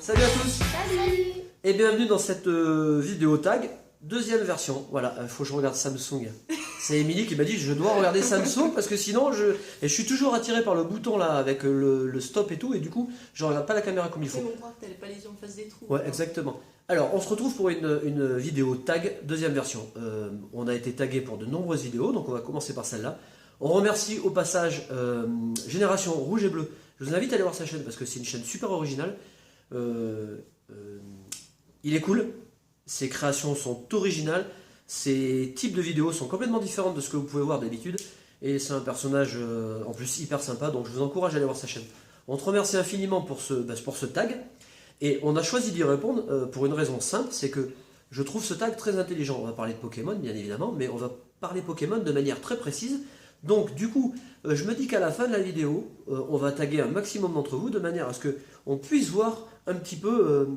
Salut à tous. Salut. Et bienvenue dans cette vidéo tag, deuxième version. Voilà, il faut que je regarde Samsung. C'est Émilie qui m'a dit je dois regarder Samsung parce que sinon je suis toujours attiré par le bouton là avec le stop et tout, et du coup je regarde pas la caméra comme il faut. Mais mon bras, t'avais pas les yeux en face des trous. Ouais, exactement. Alors, on se retrouve pour une vidéo tag, deuxième version. On a été tagué pour de nombreuses vidéos, donc on va commencer par celle-là. On remercie au passage Génération Rouge et Bleu. Je vous invite à aller voir sa chaîne parce que c'est une chaîne super originale. Il est cool, ses créations sont originales, ses types de vidéos sont complètement différentes de ce que vous pouvez voir d'habitude. Et c'est un personnage en plus hyper sympa, donc je vous encourage à aller voir sa chaîne. On te remercie infiniment pour ce tag. Et on a choisi d'y répondre pour une raison simple, c'est que je trouve ce tag très intelligent. On va parler de Pokémon, bien évidemment, mais on va parler Pokémon de manière très précise. Donc, du coup, je me dis qu'à la fin de la vidéo, on va taguer un maximum d'entre vous de manière à ce qu'on puisse voir un petit peu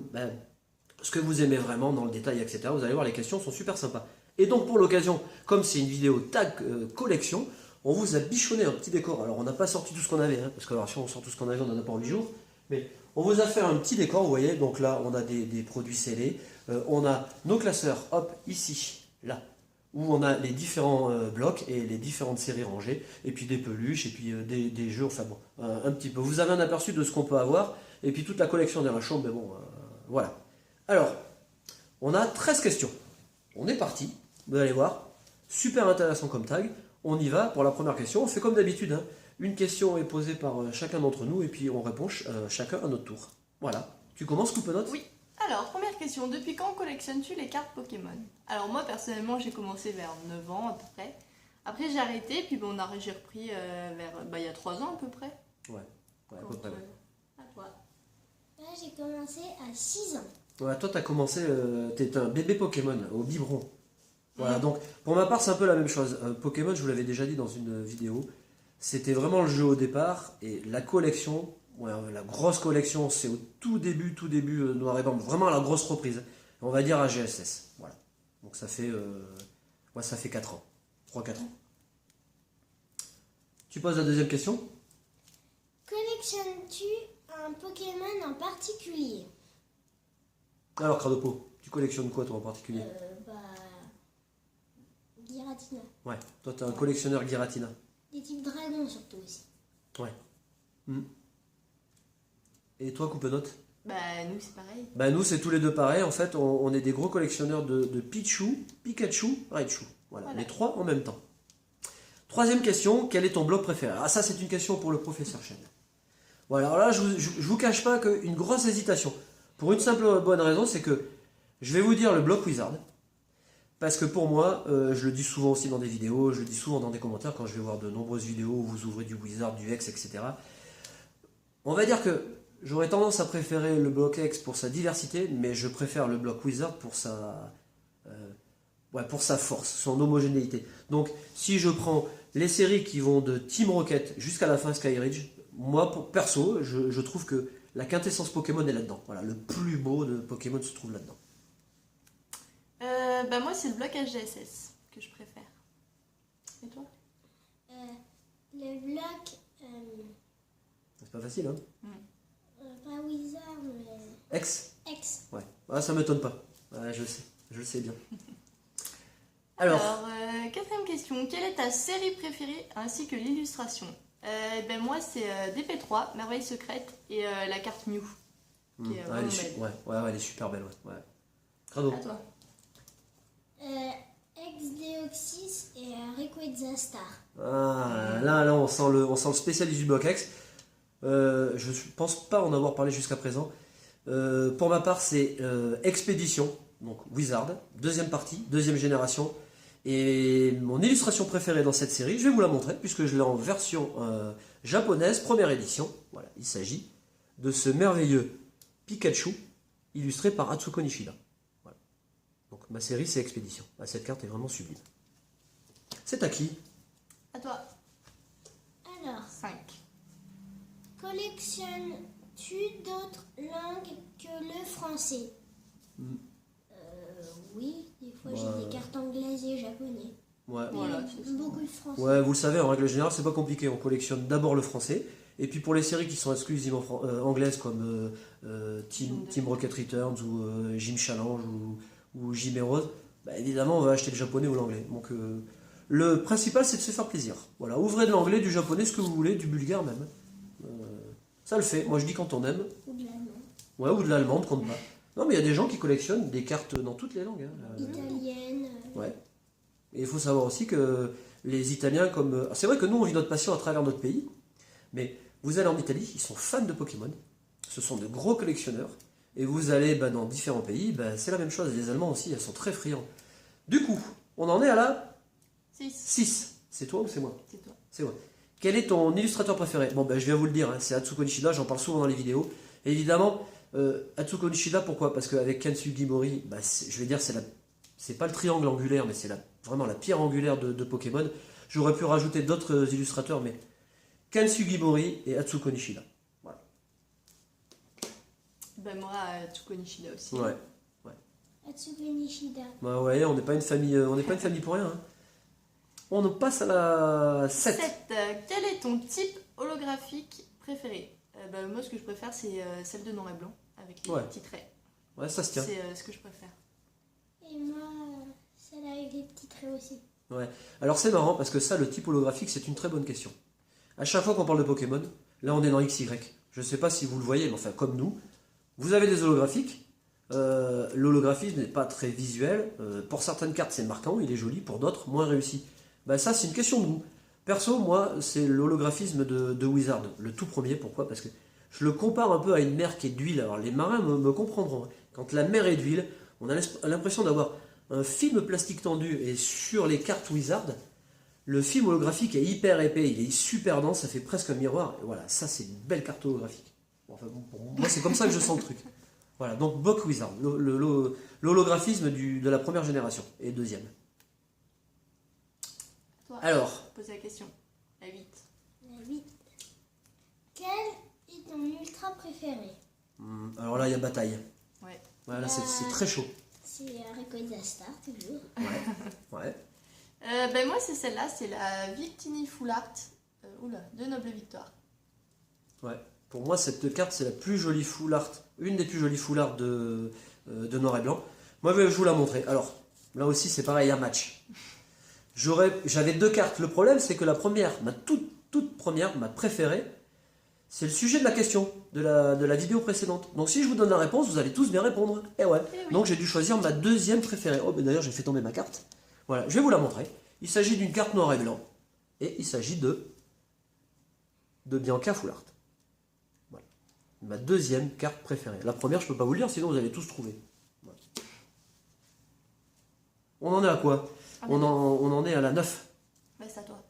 ce que vous aimez vraiment dans le détail, etc. Vous allez voir, les questions sont super sympas. Et donc, pour l'occasion, comme c'est une vidéo tag collection, on vous a bichonné un petit décor. Alors, on n'a pas sorti tout ce qu'on avait, hein, parce que alors, si on sort tout ce qu'on avait, on n'en a pas en 8 jours. Mais on vous a fait un petit décor, vous voyez, donc là on a des produits scellés, on a nos classeurs, hop, ici, là, où on a les différents blocs et les différentes séries rangées, et puis des peluches, et puis des jeux, enfin bon, un petit peu. Vous avez un aperçu de ce qu'on peut avoir, et puis toute la collection derrière la chambre, mais bon, voilà. Alors, on a 13 questions. On est parti, vous allez voir, super intéressant comme tag. On y va pour la première question, on fait comme d'habitude, hein. Une question est posée par chacun d'entre nous et puis on répond chacun à notre tour. Voilà. Tu commences, Coupenote ? Oui. Alors, première question. Depuis quand collectionnes-tu les cartes Pokémon? Alors, moi, personnellement, j'ai commencé vers 9 ans à peu près. Après, j'ai arrêté, puis bon, j'ai repris il y a 3 ans à peu près. Ouais, à peu près. Ouais. À toi. Là, j'ai commencé à 6 ans. Ouais, toi, t'as commencé, t'es un bébé Pokémon au biberon. Voilà, donc pour ma part, c'est un peu la même chose. Pokémon, je vous l'avais déjà dit dans une vidéo, c'était vraiment le jeu au départ, et la collection, ouais, la grosse collection, c'est au tout début Noir et Blanc, vraiment la grosse reprise. On va dire à GSS. Voilà. Donc ça fait 4 ans. 3-4 ans. Tu poses la deuxième question ? Collectionnes-tu un Pokémon en particulier? Alors, Cradopo, tu collectionnes quoi toi en particulier ? Giratina. Ouais, toi t'es un collectionneur Giratina. Des types dragons surtout aussi. Ouais. Et toi, Coupenote ? Bah, nous, c'est pareil. Bah nous, c'est tous les deux pareil. En fait, on est des gros collectionneurs de Pichu, Pikachu, Raichu. Voilà, les trois en même temps. Troisième question, quel est ton bloc préféré ? Ah, ça, c'est une question pour le professeur Chen. Voilà, alors là, je vous cache pas qu'une grosse hésitation. Pour une simple bonne raison, c'est que je vais vous dire le bloc Wizard. Parce que pour moi, je le dis souvent aussi dans des vidéos, je le dis souvent dans des commentaires quand je vais voir de nombreuses vidéos où vous ouvrez du Wizard, du X, etc. On va dire que j'aurais tendance à préférer le bloc X pour sa diversité, mais je préfère le bloc Wizard pour sa force, son homogénéité. Donc si je prends les séries qui vont de Team Rocket jusqu'à la fin Skyridge, moi, perso, je trouve que la quintessence Pokémon est là-dedans. Voilà, le plus beau de Pokémon se trouve là-dedans. Bah, moi, c'est le bloc HGSS que je préfère. Et toi? Le bloc... C'est pas facile, hein ? pas Wizard, mais... X ? X. Ouais. Ah, ça m'étonne pas. Ouais, je le sais bien. Alors, Quatrième question. Quelle est ta série préférée ainsi que l'illustration? Ben moi, c'est DP3, Merveille secrète, et la carte Mew. Qui est elle vraiment est belle. elle est super belle. Ouais. Crado. À toi. Ex-Deoxys et Rayquaza Star. Ah, là, on sent le spécialiste du bloc X. Je pense pas en avoir parlé jusqu'à présent. Pour ma part, c'est Expédition, donc Wizard, deuxième partie, deuxième génération. Et mon illustration préférée dans cette série, je vais vous la montrer puisque je l'ai en version japonaise, première édition. Voilà, il s'agit de ce merveilleux Pikachu illustré par Atsuko Nishida. Voilà. Donc ma série, c'est Expédition. Ah, cette carte est vraiment sublime. C'est à qui ? À toi. Alors, 5. collectionnes-tu d'autres langues que le français? Oui, des fois j'ai des cartes anglaises et japonais. Ouais. Voilà, Et c'est ça. beaucoup de français. Ouais, vous le savez, en règle générale, c'est pas compliqué. On collectionne d'abord le français. Et puis pour les séries qui sont exclusivement anglaises comme Team Rocket Returns ou Gym Challenge ou Gym Heroes, bah, évidemment on va acheter le japonais ou l'anglais. Donc le principal c'est de se faire plaisir. Voilà, ouvrez de l'anglais, du japonais, ce que vous voulez, du bulgare même. Euh, Ça le fait. Moi je dis quand on aime. Ou de l'allemand. Ouais, ou de l'allemande, compte pas. Non mais il y a des gens qui collectionnent des cartes dans toutes les langues. Hein. Italienne. Ouais. Et il faut savoir aussi que les Italiens, comme. C'est vrai que nous, on vit notre passion à travers notre pays, mais vous allez en Italie, ils sont fans de Pokémon. Ce sont de gros collectionneurs. Et vous allez dans différents pays, c'est la même chose. Les Allemands aussi, ils sont très friands. Du coup, on en est à la 6, 6. C'est toi ou c'est moi? c'est toi. C'est moi. Quel est ton illustrateur préféré? Bon, je viens vous le dire, hein, c'est Atsuko Nishida, j'en parle souvent dans les vidéos. Et évidemment, Atsuko Nishida, pourquoi? Parce qu'avec Kensugi Mori, je vais dire, c'est pas le triangle angulaire, mais c'est vraiment la pierre angulaire de Pokémon. J'aurais pu rajouter d'autres illustrateurs, mais Kensugi Mori et Atsuko Nishida. Voilà. Ben moi, Tsuko Nishida aussi. Ouais. Atsuko Nishida. Bah ouais, on n'est pas une famille, pour rien. Hein. On passe à la 7. 7. Quel est ton type holographique préféré? Moi, ce que je préfère, c'est celle de noir et blanc, avec les Ouais. petits traits. Ouais, ça se tient. C'est ce que je préfère. Et moi, celle avec les petits traits aussi. Ouais. Alors c'est marrant parce que ça, le type holographique, c'est une très bonne question. À chaque fois qu'on parle de Pokémon, là on est dans XY. Je ne sais pas si vous le voyez, mais enfin comme nous, vous avez des holographiques. L'holographisme n'est pas très visuel. Pour certaines cartes, c'est marquant, il est joli. Pour d'autres, moins réussi. Ça, c'est une question de goût. Perso, moi, c'est l'holographisme de Wizard, le tout premier. Pourquoi? Parce que je le compare un peu à une mer qui est d'huile. Alors les marins me comprendront. Quand la mer est d'huile, on a l'impression d'avoir un film plastique tendu. Et sur les cartes Wizard, le film holographique est hyper épais, il est super dense, ça fait presque un miroir. Et voilà, ça c'est une belle carte holographique. Pour moi, c'est comme ça que je sens le truc. Voilà, donc Bock Wizard, l'holographisme de la première génération et deuxième. Toi, Alors, pose la question. La 8. La 8. Quel est ton ultra préféré? alors là, il y a bataille. Ouais. Voilà, c'est très chaud. C'est Rayquaza Star, toujours. Ouais. Moi, c'est celle-là, c'est la Victini Full Art de Noble Victoire. Ouais. Pour moi, cette carte, c'est la plus jolie full art, une des plus jolies full art de noir et blanc. Moi, je vais vous la montrer. Alors, là aussi, c'est pareil, un match. J'avais deux cartes. Le problème, c'est que la première, ma toute première, ma préférée, c'est le sujet de la question de la vidéo précédente. Donc, si je vous donne la réponse, vous allez tous bien répondre. Et ouais. Eh oui. Donc, j'ai dû choisir ma deuxième préférée. Oh, d'ailleurs, j'ai fait tomber ma carte. Voilà, je vais vous la montrer. Il s'agit d'une carte noir et blanc. Et il s'agit de Bianca Full Art. Voilà. Ma deuxième carte préférée. La première, je peux pas vous le dire, sinon vous allez tous trouver. Voilà. On en est à quoi? On en est à la 9. C'est à toi.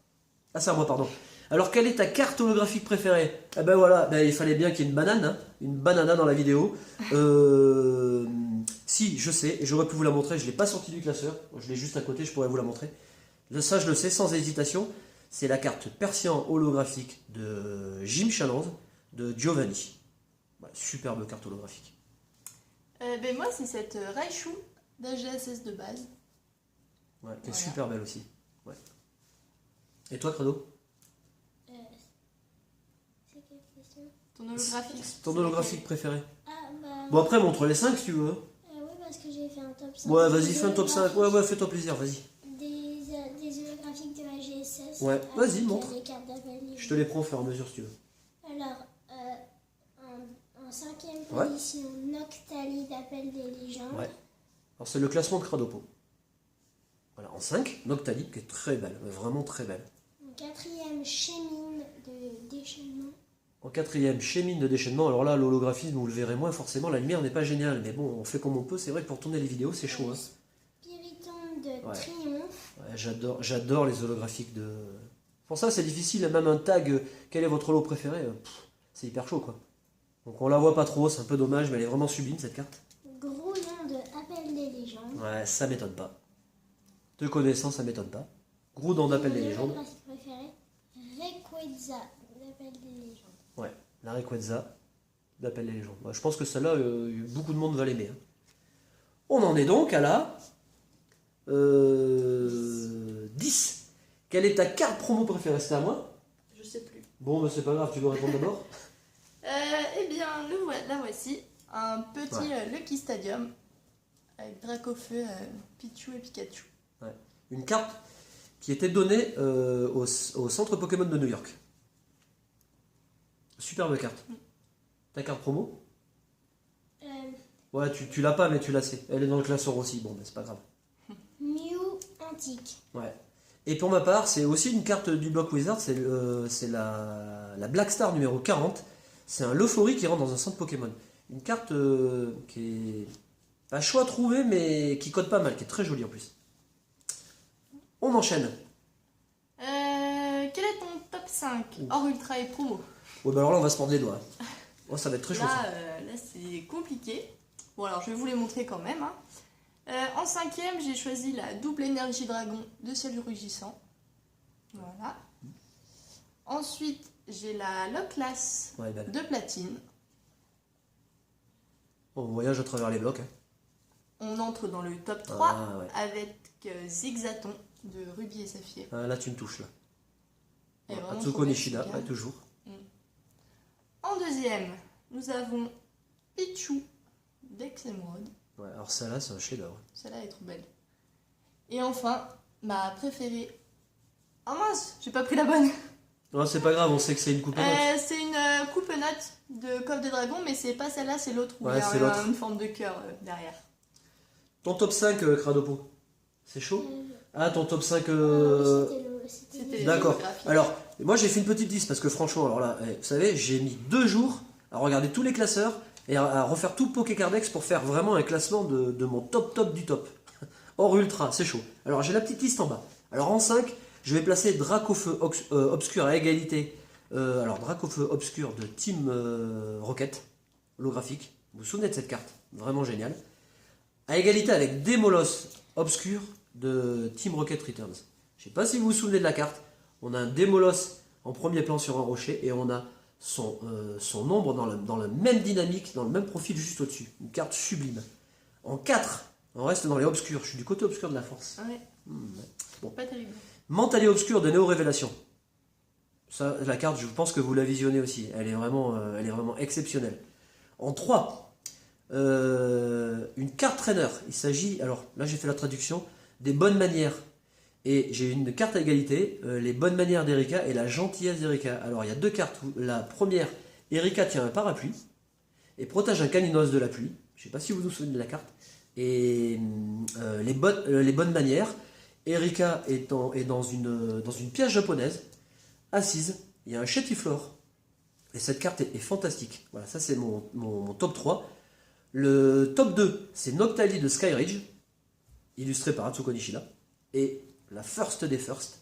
Ah, c'est à moi, pardon. Alors, quelle est ta carte holographique préférée? Eh ben voilà, il fallait bien qu'il y ait une banane, hein, une banana dans la vidéo. Si, je sais, et j'aurais pu vous la montrer, je ne l'ai pas sortie du classeur, je l'ai juste à côté, je pourrais vous la montrer. Ça, je le sais, sans hésitation, c'est la carte Persian holographique de Gym Challenge de Giovanni. Voilà, superbe carte holographique. Moi, c'est cette Raichu d'AGSS de base. Ouais, qui est Voilà. super belle aussi. Ouais. Et toi, Credo? C'est quelle question? Ton holographique. Ton holographique préféré? Ah, bah. Bon, après, montre les 5 si tu veux. Oui, parce que j'ai fait un top 5. Ouais, vas-y, fais un top 5. Ouais, fais-toi plaisir, vas-y. Des holographiques de la GSS. Ouais, avec, vas-y, montre. Des cartes d'appel. Je te les prends au fur et à mesure si tu veux. Alors, en 5e Ouais. position, Noctali d'Appel des légendes. Ouais. Alors, c'est le classement de Cradopo. Voilà, en 5, Noctali, qui est très belle, vraiment très belle. En 4e, Chémine de déchaînement. En 4e, Chémine de déchaînement. Alors là, l'holographisme, vous le verrez moins, forcément, la lumière n'est pas géniale. Mais bon, on fait comme on peut. C'est vrai que pour tourner les vidéos, c'est chaud. Hein. Spiritombe de Ouais. triomphe. Ouais, j'adore les holographiques de... Pour ça, c'est difficile. Même un tag, quel est votre holo préféré? C'est hyper chaud, quoi. Donc on la voit pas trop, c'est un peu dommage, mais elle est vraiment sublime, cette carte. Grouillon de Appel des légendes. Ouais, ça m'étonne pas. Te connaissant, ça m'étonne pas. Groudon d'Appel des Mon légendes. holographique préféré, Rayquaza d'Appel des légendes. Ouais, la Rayquaza d'Appel des légendes. Ouais, je pense que celle-là, beaucoup de monde va l'aimer. Hein. On en est donc à la 10. Quelle est ta carte promo préférée? C'était à moi? Je sais plus. Bon, mais c'est pas grave, tu dois répondre d'abord. Eh bien, la voici. Un petit Lucky Stadium avec Dracofeu, Pichu et Pikachu. Une carte qui était donnée au centre Pokémon de New York. Superbe carte. Ta carte promo? Ouais, tu l'as pas, mais tu la sais. Elle est dans le classeur aussi. Bon, mais c'est pas grave. Mew antique. Ouais. Et pour ma part, c'est aussi une carte du bloc Wizard. C'est la Black Star numéro 40. C'est un Lofori qui rentre dans un centre Pokémon. Une carte qui est pas chaud à trouver, mais qui code pas mal, qui est très jolie en plus. On enchaîne. Quel est ton top 5 hors ultra et promo? Ouais, bah alors là, on va se mordre les doigts. Oh, ça va être très chaud. Ça. Là c'est compliqué. Bon, alors je vais vous les montrer quand même. En 5ème, j'ai choisi la double énergie dragon de ciel rugissant. Voilà. Ensuite, j'ai la Locklass Ouais, belle. de platine. On voyage à travers les blocs. Hein. On entre dans le top 3 Ah, ouais. avec Zigzaton de rubis et saphir. Ah, là, tu me touches là. Et vraiment Atsuko trop Nishida, belle, ouais, toujours. En 2ème, nous avons Pichu d'Exemeraude. Ouais, alors celle-là, c'est un chef-d'œuvre. Celle-là est trop belle. Et enfin, ma préférée. Oh mince, j'ai pas pris la bonne. Non, c'est pas grave, on sait que c'est une coupe à notes. C'est une coupe note de Coffre des Dragons, mais c'est pas celle-là, c'est l'autre où Ouais, il y c'est a l'autre. une forme de cœur derrière. Ton top 5, Cradopo, c'est chaud? Ah, ton top 5. C'était les D'accord. photographies. Alors, moi j'ai fait une petite liste parce que franchement, alors là, vous savez, j'ai mis 2 jours à regarder tous les classeurs et à refaire tout Pokécardex pour faire vraiment un classement de mon top du top. Hors ultra, c'est chaud. Alors j'ai la petite liste en bas. Alors en 5, je vais placer Dracofeu Obscur à égalité. Alors Dracofeu Obscur de Team Rocket, holographique. Vous vous souvenez de cette carte? Vraiment génial. À égalité avec Demolos Obscur de Team Rocket Returns. Je sais pas si vous vous souvenez de la carte. On a un Demolos en premier plan sur un rocher et on a son ombre dans la même dynamique, dans le même profil juste au-dessus. Une carte sublime. En 4, on reste dans les obscurs. Je suis du côté obscur de la force. Ouais. Bon. Pas terrible. Mentalé obscur de Néo Révélation. Ça, la carte, je pense que vous la visionnez aussi. Elle est vraiment exceptionnelle. En 3, une carte traîneur. Il s'agit, alors là j'ai fait la traduction, des bonnes manières. Et j'ai une carte à égalité, les bonnes manières d'Erika et la gentillesse d'Erika. Alors il y a 2 cartes. La première, Erika tient un parapluie et protège un caninos de la pluie. Je ne sais pas si vous vous souvenez de la carte. Et les bonnes manières, Erika est dans une pièce japonaise, assise. Il y a un chétiflore. Et cette carte est fantastique. Voilà, ça c'est mon top 3. Le top 2, c'est Noctali de Skyridge, illustré par Atsuko Nishida. Et la first des first,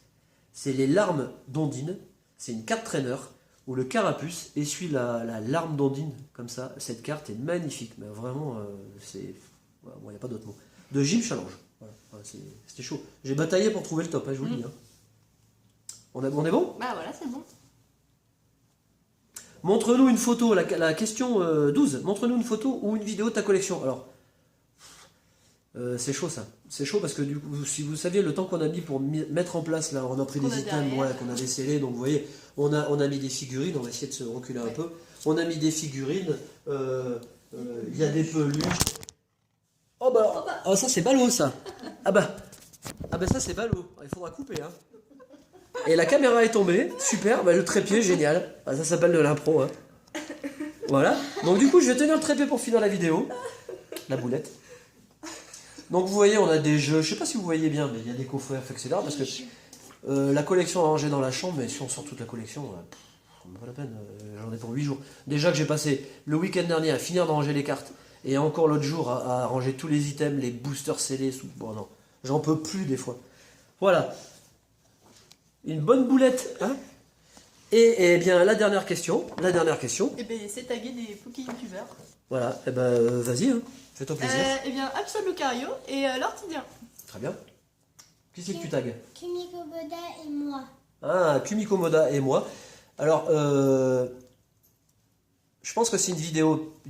c'est les larmes d'Ondine. C'est une carte traîneur où le carapuce essuie la larme d'Ondine, comme ça. Cette carte est magnifique, mais vraiment, c'est... Voilà, bon, il n'y a pas d'autre mot. De Gym Challenge. Voilà, c'était chaud. J'ai bataillé pour trouver le top, hein, je vous le dis. Hein. On est bon? Bah voilà, c'est bon. Montre-nous une photo, la question 12. Montre-nous une photo ou une vidéo de ta collection. Alors, c'est chaud ça. C'est chaud parce que du coup, si vous saviez le temps qu'on a mis pour mettre en place, là, on a pris Qu'on des a items derrière. qu'on a décelés. Donc vous voyez, on a mis des figurines. On va essayer de se reculer un peu. On a mis des figurines. Il y a des peluches. Oh bah, oh, ça c'est ballot ça. Ah bah ça c'est ballot. Il faudra couper hein. Et la caméra est tombée, super, bah, le trépied, génial. Ah, ça s'appelle de l'impro. Hein. Voilà. Donc du coup, je vais tenir le trépied pour finir la vidéo. La boulette. Donc vous voyez, on a des jeux, je sais pas si vous voyez bien, mais il y a des coffrets, etc. Parce que la collection à ranger dans la chambre, mais si on sort toute la collection, pas la peine, j'en ai pour 8 jours. Déjà que j'ai passé le week-end dernier à finir de ranger les cartes, et encore l'autre jour à ranger tous les items, les boosters scellés, bon non, j'en peux plus des fois. Voilà. Une bonne boulette, hein. Et bien la dernière question. Et ben c'est tagué des Poké-youtubeurs. Voilà, et ben vas-y, hein. Fais-toi plaisir. Et bien Absol Lucario et l'Orthidien. Très bien. Qui c'est que tu tags? Kumiko Boda et moi. Ah, Kumiko Moda et moi. Alors, je pense que c'est une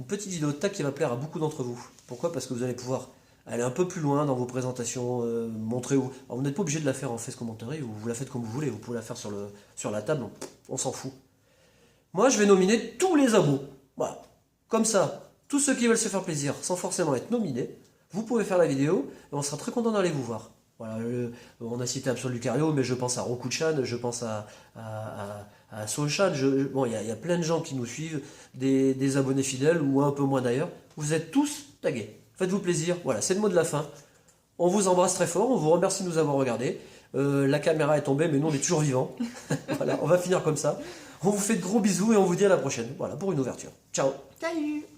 petite vidéo de tag qui va plaire à beaucoup d'entre vous. Pourquoi? Parce que vous allez pouvoir aller un peu plus loin dans vos présentations, montrez-vous. Alors, vous n'êtes pas obligé de la faire en face commentaire, vous la faites comme vous voulez, vous pouvez la faire sur la table, on s'en fout. Moi, je vais nominer tous les abos. Voilà. Comme ça, tous ceux qui veulent se faire plaisir sans forcément être nominés, vous pouvez faire la vidéo et on sera très content d'aller vous voir. Voilà, on a cité Absol Lucario, mais je pense à Roku-chan, je pense à Soul-chan. Bon, il y a plein de gens qui nous suivent, des abonnés fidèles ou un peu moins d'ailleurs. Vous êtes tous tagués. Faites-vous plaisir. Voilà, c'est le mot de la fin. On vous embrasse très fort, on vous remercie de nous avoir regardés. La caméra est tombée, mais nous on est toujours vivants. Voilà, on va finir comme ça. On vous fait de gros bisous et on vous dit à la prochaine. Voilà, pour une ouverture. Ciao. Salut!